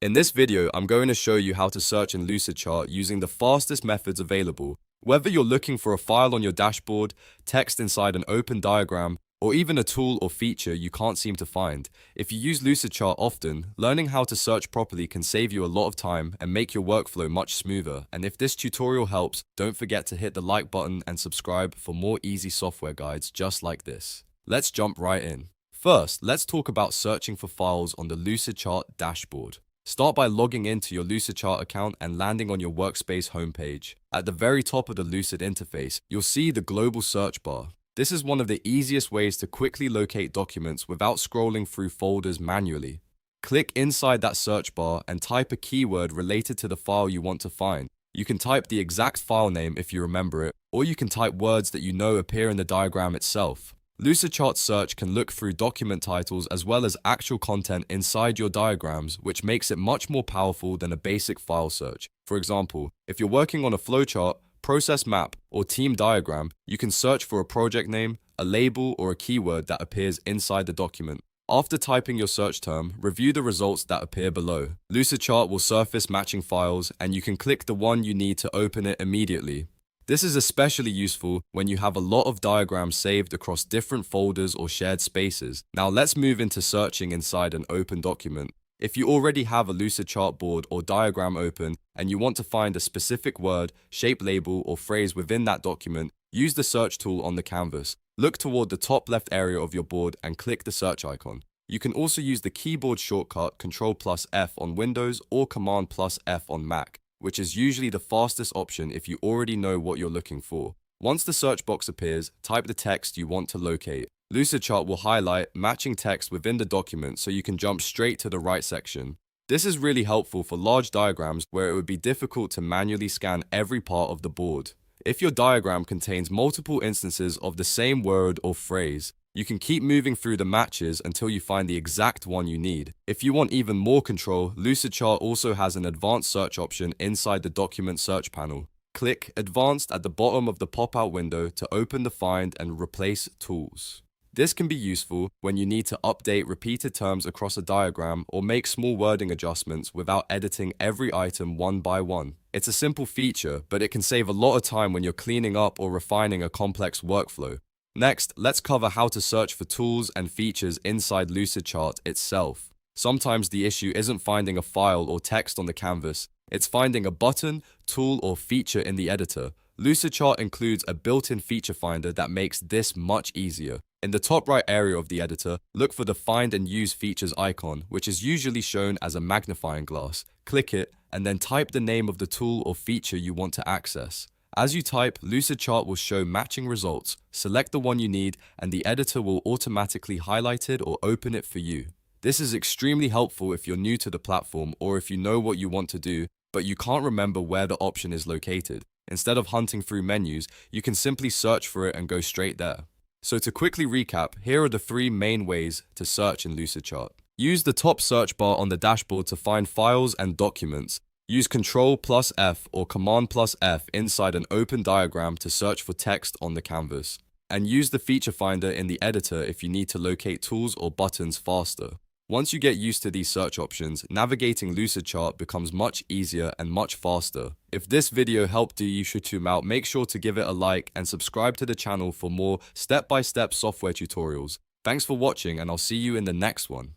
In this video, I'm going to show you how to search in Lucidchart using the fastest methods available. Whether you're looking for a file on your dashboard, text inside an open diagram, or even a tool or feature you can't seem to find, if you use Lucidchart often, learning how to search properly can save you a lot of time and make your workflow much smoother. And if this tutorial helps, don't forget to hit the like button and subscribe for more easy software guides just like this. Let's jump right in. First, let's talk about searching for files on the Lucidchart dashboard. Start by logging into your Lucidchart account and landing on your workspace homepage. At the very top of the Lucid interface, you'll see the global search bar. This is one of the easiest ways to quickly locate documents without scrolling through folders manually. Click inside that search bar and type a keyword related to the file you want to find. You can type the exact file name if you remember it, or you can type words that you know appear in the diagram itself. Lucidchart Search can look through document titles as well as actual content inside your diagrams, which makes it much more powerful than a basic file search. For example, if you're working on a flowchart, process map, or team diagram, you can search for a project name, a label, or a keyword that appears inside the document. After typing your search term, review the results that appear below. Lucidchart will surface matching files, and you can click the one you need to open it immediately. This is especially useful when you have a lot of diagrams saved across different folders or shared spaces. Now let's move into searching inside an open document. If you already have a Lucidchart board or diagram open and you want to find a specific word, shape, label, or phrase within that document, use the search tool on the canvas. Look toward the top left area of your board and click the search icon. You can also use the keyboard shortcut Ctrl+F on Windows or Command+F on Mac, which is usually the fastest option if you already know what you're looking for. Once the search box appears, type the text you want to locate. Lucidchart will highlight matching text within the document so you can jump straight to the right section. This is really helpful for large diagrams where it would be difficult to manually scan every part of the board. If your diagram contains multiple instances of the same word or phrase, you can keep moving through the matches until you find the exact one you need. If you want even more control, Lucidchart also has an advanced search option inside the document search panel. Click Advanced at the bottom of the pop-out window to open the Find and Replace tools. This can be useful when you need to update repeated terms across a diagram or make small wording adjustments without editing every item one by one. It's a simple feature, but it can save a lot of time when you're cleaning up or refining a complex workflow. Next, let's cover how to search for tools and features inside Lucidchart itself. Sometimes the issue isn't finding a file or text on the canvas, it's finding a button, tool, or feature in the editor. Lucidchart includes a built-in feature finder that makes this much easier. In the top right area of the editor, look for the Find and Use Features icon, which is usually shown as a magnifying glass. Click it, and then type the name of the tool or feature you want to access. As you type, Lucidchart will show matching results. Select the one you need, and the editor will automatically highlight it or open it for you. This is extremely helpful if you're new to the platform or if you know what you want to do, but you can't remember where the option is located. Instead of hunting through menus, you can simply search for it and go straight there. So to quickly recap, here are the three main ways to search in Lucidchart. Use the top search bar on the dashboard to find files and documents. Use Ctrl+F or Command+F inside an open diagram to search for text on the canvas. And use the feature finder in the editor if you need to locate tools or buttons faster. Once you get used to these search options, navigating Lucidchart becomes much easier and much faster. If this video helped you out, make sure to give it a like and subscribe to the channel for more step-by-step software tutorials. Thanks for watching, and I'll see you in the next one.